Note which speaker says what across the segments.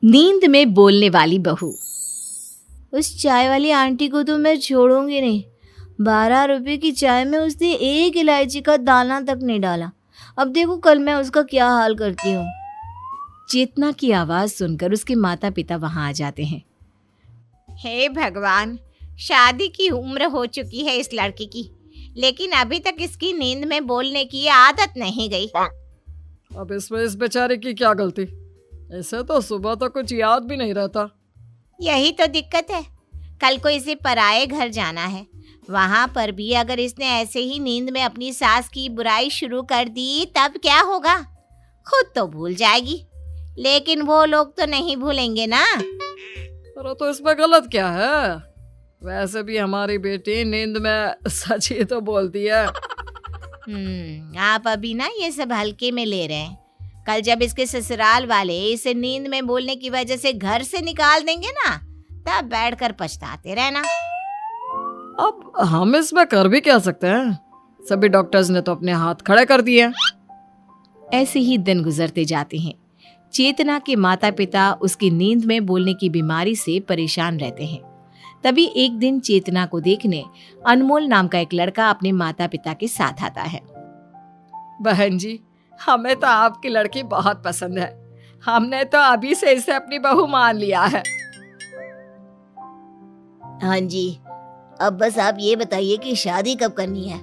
Speaker 1: नींद में बोलने वाली बहू। उस चाय वाली आंटी को तो मैं छोड़ूंगी नहीं। 12 रुपए की चाय में उसने एक इलायची का दाना तक नहीं डाला। अब देखो कल मैं उसका क्या हाल करती हूँ। चेतना की आवाज सुनकर उसके माता पिता वहां आ जाते हैं।
Speaker 2: हे भगवान, शादी की उम्र हो चुकी है इस लड़की की, लेकिन अभी तक इसकी नींद में बोलने की आदत नहीं गई।
Speaker 3: अब इसमें इस बेचारे की क्या गलती? ऐसे तो सुबह तो कुछ याद भी नहीं रहता।
Speaker 2: यही तो दिक्कत है। कल को इसे पराए घर जाना है, वहां पर भी अगर इसने ऐसे ही नींद में अपनी सास की बुराई शुरू कर दी तब क्या होगा? खुद तो भूल जाएगी, लेकिन वो लोग तो नहीं भूलेंगे ना।
Speaker 3: अरे तो इसमें गलत क्या है? वैसे भी हमारी बेटी नींद में सच ही तो बोलती है।
Speaker 2: आप अभी ना ये सब हल्के में ले रहे हैं। कल जब इसके ससुराल वाले इसे नींद में बोलने की वजह से घर से निकाल देंगे ना, तब बैठकर पछताते रहना।
Speaker 3: अब हम इसमें कर भी क्या सकते हैं? सभी डॉक्टर्स ने तो अपने हाथ खड़े कर दिए।
Speaker 1: ऐसे ही दिन गुजरते जाते हैं। चेतना के माता पिता उसकी नींद में बोलने की बीमारी से परेशान रहते हैं। तभी एक दिन चेतना को देखने अनमोल नाम का एक लड़का अपने माता पिता के साथ आता है।
Speaker 3: बहन जी, हमें तो आपकी लड़की बहुत पसंद है। हमने तो अभी से इसे अपनी बहू मान लिया है।
Speaker 2: हाँ जी, अब बस आप ये बताइए कि शादी कब करनी है?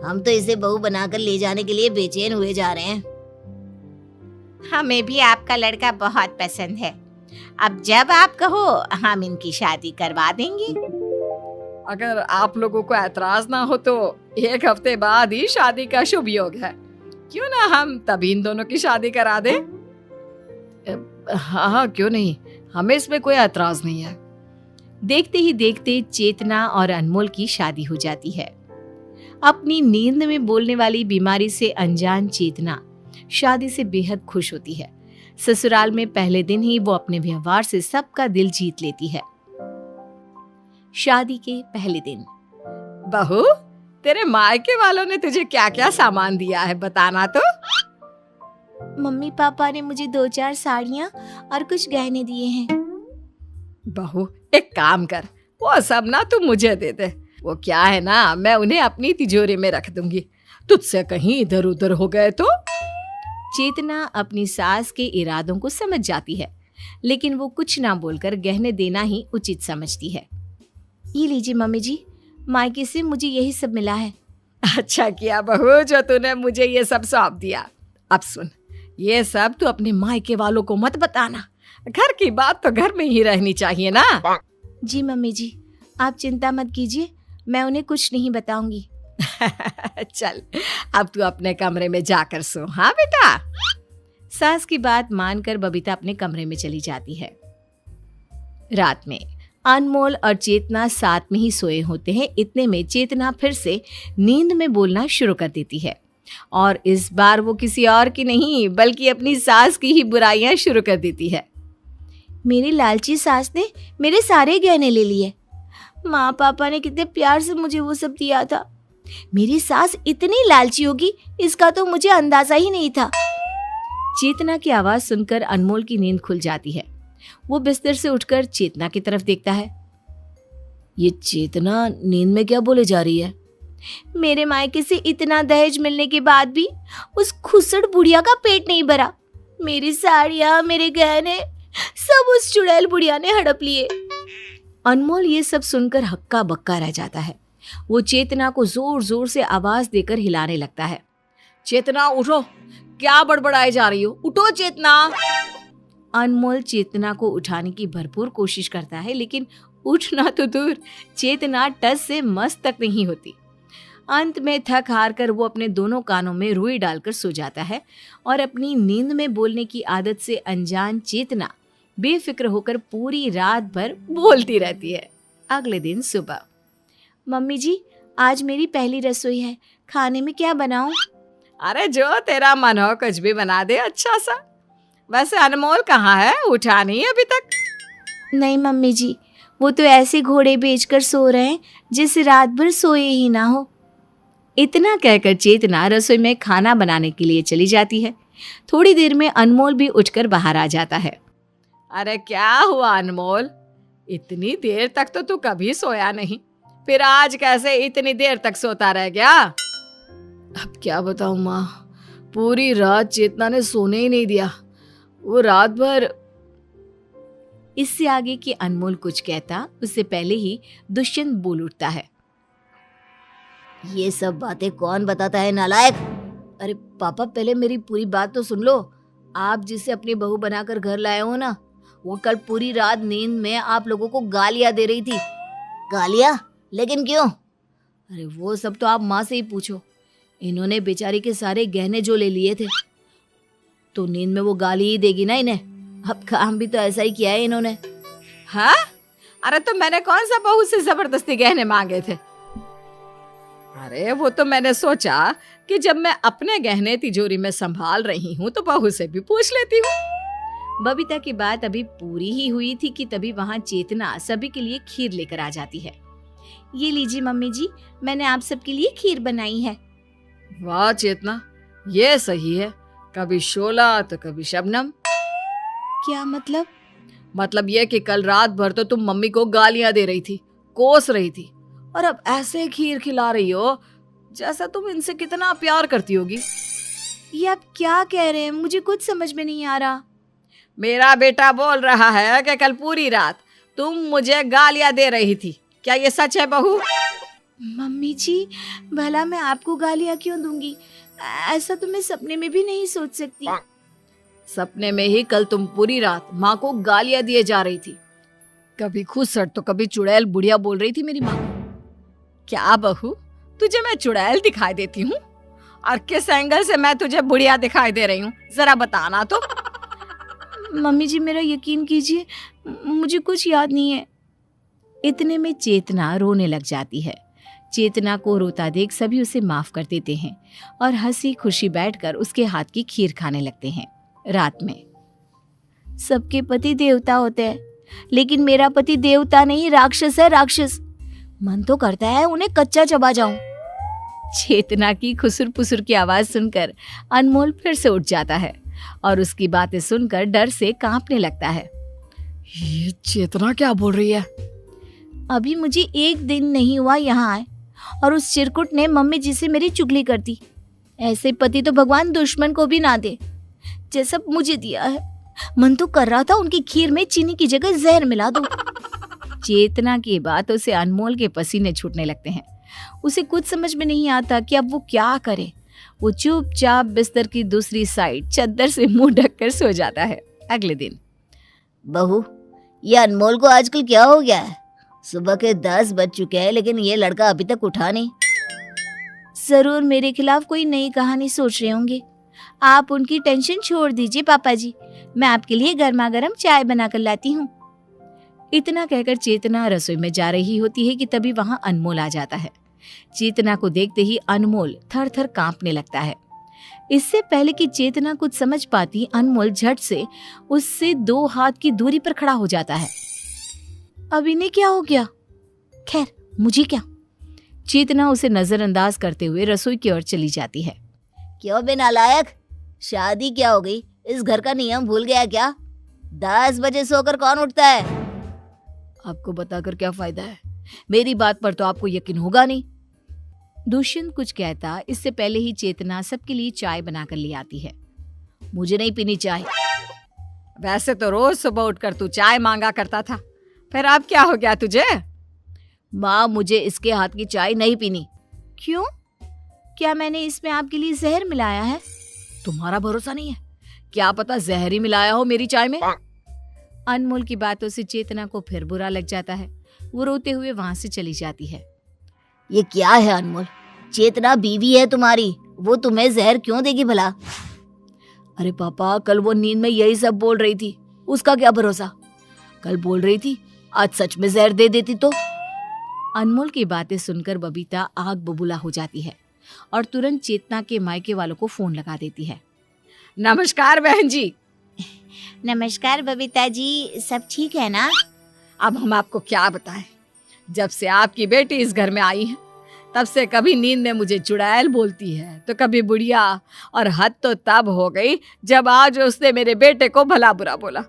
Speaker 2: हम तो इसे बहू बनाकर ले जाने के लिए बेचैन हुए जा रहे हैं। हमें भी आपका लड़का बहुत पसंद है। अब जब आप कहो हम इनकी शादी करवा देंगे।
Speaker 3: अगर आप लोगों को ऐतराज ना हो तो 1 हफ्ते बाद ही शादी का शुभ योग है। क्यों ना हम तभी इन दोनों की शादी करा दें? हाँ, क्यों नहीं, हमें इसमें कोई ऐतराज नहीं है।
Speaker 1: देखते ही देखते चेतना और अनमोल की शादी हो जाती है। अपनी नींद में बोलने वाली बीमारी से अनजान चेतना शादी से बेहद खुश होती है। ससुराल में पहले दिन ही वो अपने व्यवहार से सबका दिल जीत लेती है। शादी के पहले दिन।
Speaker 3: बहू, तेरे मायके वालों ने तुझे क्या क्या सामान दिया है, बताना तो।
Speaker 1: मम्मी पापा ने मुझे 2-4 साड़ियाँ और कुछ गहने दिए हैं।
Speaker 3: बहू, एक काम कर, वो सब ना तू मुझे दे दे। वो क्या है ना, मैं उन्हें अपनी तिजोरी में रख दूंगी। तुझसे कहीं इधर उधर हो गए तो।
Speaker 1: चेतना अपनी सास के इरादों को समझ जाती है, लेकिन वो कुछ ना बोलकर गहने देना ही उचित समझती है। ये लीजिए मम्मी जी, मायके से मुझे यही सब मिला है।
Speaker 3: अच्छा किया बहू जो तूने मुझे ये सब सौंप दिया। अब सुन, ये सब तू अपने मायके वालों को मत बताना। घर की बात तो घर में ही रहनी चाहिए ना।
Speaker 1: जी मम्मी जी, आप चिंता मत कीजिए, मैं उन्हें कुछ नहीं बताऊंगी।
Speaker 3: चल, अब तू अपने कमरे में जाकर सो। हाँ बेटा।
Speaker 1: सास की बात मानकर बबीता अपने कमरे में चली जाती है। रात में अनमोल और चेतना साथ में ही सोए होते हैं। इतने में चेतना फिर से नींद में बोलना शुरू कर देती है, और इस बार वो किसी और की नहीं बल्कि अपनी सास की ही बुराइयां शुरू कर देती है। मेरी लालची सास ने मेरे सारे गहने ले लिए। माँ पापा ने कितने प्यार से मुझे वो सब दिया था। मेरी सास इतनी लालची होगी, इसका तो मुझे अंदाजा ही नहीं था। चेतना की आवाज सुनकर अनमोल की नींद खुल जाती है। वो बिस्तर से उठकर चेतना की तरफ देखता है। ये चेतना नींद में क्या बोले जा रही है? मेरे मायके से इतना दहेज मिलने के बाद भी उस खुसड़ बुढ़िया का पेट नहीं भरा। मेरी साड़ियाँ, मेरे गहने सब उस चुड़ैल बुढ़िया ने हड़प लिए। अनमोल ये सब सुनकर हक्का बक्का रह जाता है। वो चेतना को जोर जोर से आवाज देकर हिलाने लगता है।
Speaker 3: चेतना उठो, क्या बड़बड़ाए जा रही हो? उठो चेतना।
Speaker 1: अनमोल चेतना को उठाने की भरपूर कोशिश करता है, लेकिन उठना तो दूर, चेतना टस से मस तक नहीं होती। अंत में थक हार कर वो अपने दोनों कानों में रुई डालकर सो जाता है, और अपनी नींद में बोलने की आदत से अनजान चेतना बेफिक्र होकर पूरी रात भर बोलती रहती है। अगले दिन सुबह। मम्मी जी, आज मेरी पहली रसोई है, खाने में क्या बनाऊं?
Speaker 3: अरे जो तेरा मन हो कुछ भी बना दे अच्छा सा। वैसे अनमोल कहाँ है? उठा नहीं अभी तक?
Speaker 1: नहीं मम्मी जी, वो तो ऐसे घोड़े बेचकर सो रहे हैं जैसे रात भर सोए ही ना हो। इतना कहकर चेतना रसोई में खाना बनाने के लिए चली जाती है। थोड़ी देर में अनमोल भी उठकर बाहर आ जाता है।
Speaker 3: अरे क्या हुआ अनमोल, इतनी देर तक तो तू कभी सोया नहीं, फिर आज कैसे इतनी देर तक सोता रह गया? अब क्या बताऊं माँ, पूरी रात चेतना ने सोने ही नहीं दिया। वो रात भर।
Speaker 1: इससे आगे कि अनमोल कुछ कहता उससे पहले ही दुष्यंत बोल उठता है।
Speaker 2: ये सब बातें कौन बताता है नालायक? अरे पापा, पहले मेरी पूरी बात तो सुन लो। आप जिसे अपनी बहू बनाकर घर लाए हो ना, वो कल पूरी रात नींद में आप लोगों को गालियां दे रही थी। गालियां? लेकिन क्यों? अरे वो सब तो आप माँ से ही पूछो। इन्होंने बेचारी के सारे गहने जो ले लिए थे, तो नींद में वो गाली ही देगी ना इन्हें। अब काम भी तो ऐसा ही किया है इन्होंने।
Speaker 3: हाँ? अरे तो मैंने कौन सा बहू से जबरदस्ती गहने मांगे थे? अरे वो तो मैंने सोचा कि जब मैं अपने गहने तिजोरी में संभाल रही हूँ तो बहू से भी पूछ लेती हूँ।
Speaker 1: बबीता की बात अभी पूरी ही हुई थी कि तभी वहां चेतना सभी के लिए खीर लेकर आ जाती है। ये लीजिए मम्मी जी, मैंने आप सबके लिए खीर बनाई है।
Speaker 3: वाह चेतना, ये सही है, कभी शोला तो कभी शबनम।
Speaker 1: क्या मतलब?
Speaker 3: मतलब ये कि कल रात भर तो तुम मम्मी को गालियां दे रही थी, कोस रही थी, और अब ऐसे खीर खिला रही हो जैसा तुम इनसे कितना प्यार करती होगी।
Speaker 1: ये आप क्या कह रहे हैं? मुझे कुछ समझ में नहीं आ रहा।
Speaker 3: मेरा बेटा बोल रहा है कि कल पूरी रात तुम मुझे गालियां दे रही थी। क्या ये सच है बहू?
Speaker 1: मम्मी जी, भला मैं आपको गालियां क्यों दूंगी? ऐसा तो मैं सपने में भी नहीं सोच सकती।
Speaker 3: सपने में ही कल तुम पूरी रात माँ को गालियां दिए जा रही थी। कभी खुसट तो कभी चुड़ैल बुढ़िया बोल रही थी मेरी माँ को। क्या बहू, तुझे मैं चुड़ैल दिखाई देती हूँ? और किस एंगल से मैं तुझे बुढ़िया दिखाई दे रही हूँ, जरा बताना तो।
Speaker 1: मम्मी जी, मेरा यकीन कीजिए, मुझे कुछ याद नहीं है। इतने में चेतना रोने लग जाती है। चेतना को रोता देख सभी उसे माफ कर देते हैं और हंसी खुशी बैठकर उसके हाथ की खीर खाने लगते हैं। रात में सबके पति देवता होते हैं, लेकिन मेरा पति देवता नहीं, राक्षस है, राक्षस। मन तो करता है उन्हें कच्चा चबा जाऊं। चेतना की खुसुर पुसुर की आवाज सुनकर अनमोल फिर से उठ जाता है और उसकी बातें सुनकर डर से कांपने लगता है।
Speaker 3: ये चेतना क्या बोल रही है?
Speaker 1: अभी मुझे एक दिन नहीं हुआ यहाँ आए और उस चिरकुट ने मम्मी जी से मेरी चुगली कर दी। ऐसे पति तो भगवान दुश्मन को भी ना दे जैसा मुझे दिया है। मन तो कर रहा था उनकी खीर में चीनी की जगह जहर मिला दूं। चेतना की बातों से अनमोल के पसीने छूटने लगते हैं। उसे कुछ समझ में नहीं आता कि अब वो क्या करे। वो चुपचाप बिस्तर की दूसरी साइड चद्दर से मुंह ढककर सो जाता है। अगले दिन,
Speaker 2: बहू, ये अनमोल को आजकल क्या हो गया है? सुबह के 10 बज चुके हैं, लेकिन ये लड़का अभी तक उठा नहीं।
Speaker 1: जरूर मेरे खिलाफ कोई नई कहानी सोच रहे होंगे। आप उनकी टेंशन छोड़ दीजिए पापा जी, मैं आपके लिए गर्मा गर्म चाय बनाकर लाती हूँ। इतना कहकर चेतना रसोई में जा रही होती है कि तभी वहां अनमोल आ जाता है। चेतना को देखते ही अनमोल थर थर कांपने लगता है। इससे पहले कि चेतना कुछ समझ पाती, अनमोल झट से उससे 2 हाथ की दूरी पर खड़ा हो जाता है। अब इन्हें क्या हो गया? खैर, मुझे क्या। चेतना उसे नजरअंदाज करते हुए रसोई की ओर चली जाती है।
Speaker 2: क्यों बे नालायक, शादी क्या हो गई? इस घर का नियम भूल गया क्या? 10 बजे सोकर कौन उठता है?
Speaker 3: आपको बताकर क्या फायदा है, मेरी बात पर तो आपको यकीन होगा नहीं।
Speaker 1: दुष्यंत कुछ कहता, इससे पहले ही चेतना सबके लिए चाय बनाकर ले आती है।
Speaker 2: मुझे नहीं पीनी चाय।
Speaker 3: वैसे तो रोज सुबह उठकर तू चाय मांगा करता था, फिर अब क्या हो गया तुझे?
Speaker 2: माँ, मुझे इसके हाथ की चाय नहीं पीनी।
Speaker 1: क्यों? क्या मैंने इसमें आपके लिए जहर मिलाया है?
Speaker 3: तुम्हारा भरोसा नहीं है? क्या पता जहर ही मिलाया हो मेरी चाय में।
Speaker 1: अनमोल की बातों से चेतना को फिर बुरा लग जाता है। वो रोते हुए वहां से चली जाती है।
Speaker 2: ये क्या है अनमोल? चेतना बीवी है तुम्हारी, वो तुम्हें जहर क्यों देगी भला? अरे पापा, कल वो नींद में यही सब बोल रही थी, उसका क्या भरोसा? कल बोल रही थी, आज सच में जहर दे देती तो।
Speaker 1: अनमोल की बातें सुनकर बबीता आग बबूला हो जाती है और तुरंत चेतना के मायके वालों को फोन लगा देती है।
Speaker 3: नमस्कार बहन जी।
Speaker 2: नमस्कार बबीता जी, सब ठीक है ना?
Speaker 3: अब हम आपको क्या बताएं, जब से आपकी बेटी इस घर में आई है तब से कभी नींद में मुझे चुड़ैल बोलती है तो कभी बुढ़िया, और हद तो तब हो गई जब आज उसने मेरे बेटे को भला बुरा बोला।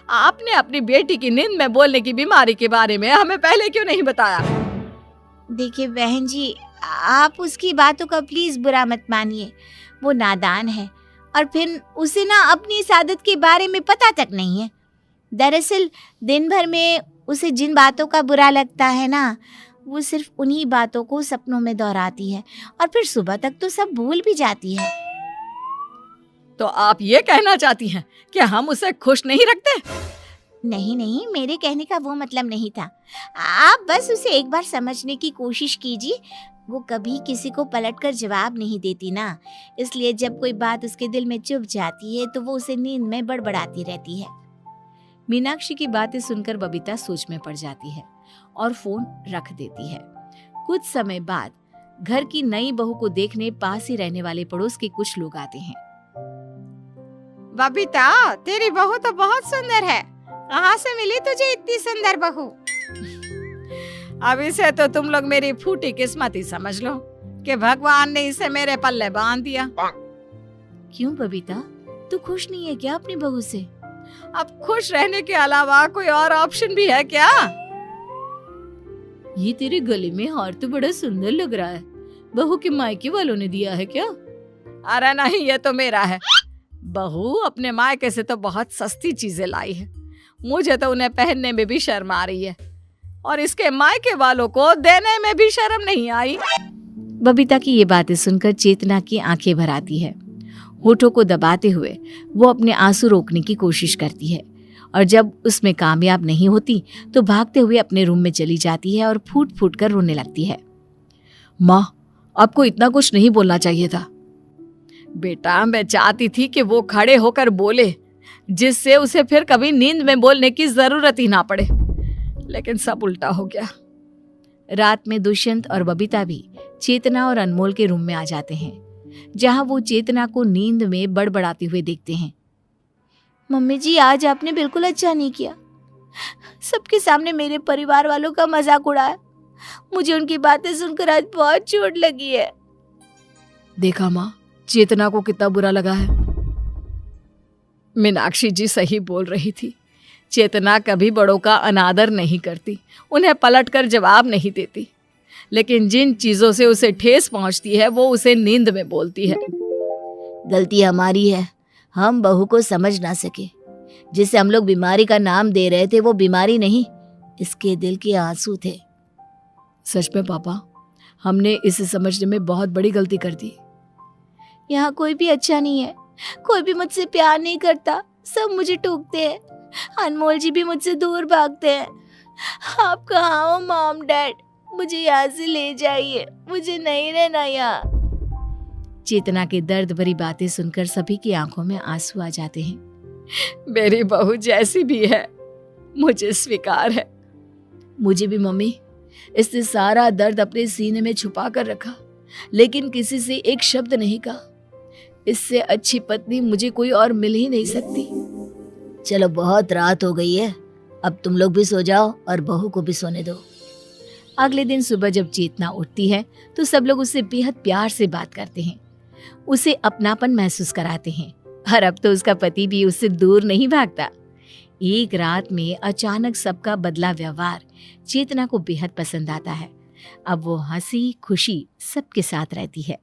Speaker 3: आपने अपनी बेटी की नींद में बोलने की बीमारी के बारे में हमें पहले क्यों नहीं बताया?
Speaker 2: देखिए बहन जी, आप उसकी बातों का प्लीज बुरा मत मानिए। वो नादान है और फिर उसे ना अपनी इस आदत के बारे में पता तक नहीं है। दरअसल दिन भर में उसे जिन बातों का बुरा लगता है ना, वो सिर्फ उन्हीं बातों को सपनों में दोहराती है और फिर सुबह तक तो सब भूल भी जाती है।
Speaker 3: तो आप ये कहना चाहती हैं कि हम उसे खुश नहीं रखते?
Speaker 2: नहीं नहीं, मेरे कहने का वो मतलब नहीं था। आप बस उसे एक बार समझने की कोशिश कीजिए। वो कभी किसी को पलटकर जवाब नहीं देती ना, इसलिए जब कोई बात उसके दिल में चुभ जाती है तो वो उसे नींद में बड़बड़ाती रहती है।
Speaker 1: मीनाक्षी की बातें सुनकर बबीता सोच में पड़ जाती है और फोन रख देती है। कुछ समय बाद घर की नई बहू को देखने पास ही रहने वाले पड़ोस के कुछ लोग आते हैं।
Speaker 2: बबीता, तेरी बहू तो बहुत सुंदर है। कहाँ से मिली तुझे इतनी सुंदर बहू?
Speaker 3: अब इसे तो तुम लोग मेरी फूटी किस्मत ही समझ लो कि भगवान ने इसे मेरे पल्ले बांध दिया।
Speaker 1: क्यों बबीता, तू खुश नहीं है क्या अपनी बहू से?
Speaker 3: अब खुश रहने के अलावा कोई और ऑप्शन भी है क्या?
Speaker 1: ये तेरे गले में हार तो बड़ा सुंदर लग रहा है। बहू के मायके वालों ने दिया है क्या?
Speaker 3: अरे नहीं, ये तो मेरा है। बहू अपने मायके से तो बहुत सस्ती चीजें लाई है। मुझे तो उन्हें पहनने में भी शर्म आ रही है और इसके मायके वालों को देने में भी शर्म नहीं आई।
Speaker 1: बबीता की ये बातें सुनकर चेतना की आंखें भर आती है। होठों को दबाते हुए वो अपने आंसू रोकने की कोशिश करती है और जब उसमें कामयाब नहीं होती तो भागते हुए अपने रूम में चली जाती है और फूट फूट कर रोने लगती है।
Speaker 3: माँ, आपको इतना कुछ नहीं बोलना चाहिए था। बेटा, मैं चाहती थी कि वो खड़े होकर बोले, जिससे उसे फिर कभी नींद में बोलने की जरूरत ही ना पड़े, लेकिन सब उल्टा हो गया।
Speaker 1: रात में दुष्यंत और बबीता भी चेतना और अनमोल के रूम में आ जाते हैं, जहां वो चेतना को नींद में बड़बड़ाते हुए देखते हैं।
Speaker 2: मम्मी जी, आज आपने बिल्कुल अच्छा नहीं किया। सबके सामने मेरे परिवार वालों का मजाक उड़ाया। मुझे उनकी बातें सुनकर आज बहुत चोट लगी है।
Speaker 3: देखा माँ, चेतना को कितना बुरा लगा है। मीनाक्षी जी सही बोल रही थी। चेतना कभी बड़ों का अनादर नहीं करती, उन्हें पलटकर जवाब नहीं देती, लेकिन जिन चीजों से उसे ठेस पहुंचती है वो उसे नींद में बोलती है।
Speaker 2: गलती हमारी है, हम बहू को समझ ना सके। जिसे हम लोग बीमारी का नाम दे रहे थे वो बीमारी नहीं, इसके दिल के आंसू थे।
Speaker 3: सच में पापा, हमने इसे समझने में बहुत बड़ी गलती कर दी।
Speaker 2: यहाँ कोई भी अच्छा नहीं है, कोई भी मुझसे प्यार नहीं करता, सब मुझे टोकते हैं। अनमोल जी भी मुझसे दूर भागते हैं। आप कहाँ हो मॉम डैड? मुझे यहाँ से ले जाइए, मुझे नहीं रहना यहाँ।
Speaker 1: चेतना के दर्द भरी बातें सुनकर सभी की आंखों में आंसू आ जाते हैं।
Speaker 3: मेरी बहू जैसी भी है, मुझे स्वीकार है।
Speaker 1: मुझे भी मम्मी। इसने सारा दर्द अपने सीने में छुपा कर रखा, लेकिन किसी से एक शब्द नहीं कहा। इससे अच्छी पत्नी मुझे कोई और मिल ही नहीं सकती।
Speaker 2: चलो, बहुत रात हो गई है, अब तुम लोग भी सो जाओ और बहू को भी सोने दो।
Speaker 1: अगले दिन सुबह जब चेतना उठती है तो सब लोग उससे बेहद प्यार से बात करते हैं, उसे अपनापन महसूस कराते हैं और अब तो उसका पति भी उससे दूर नहीं भागता। एक रात में अचानक सबका बदला व्यवहार चेतना को बेहद पसंद आता है। अब वो हंसी खुशी सबके साथ रहती है।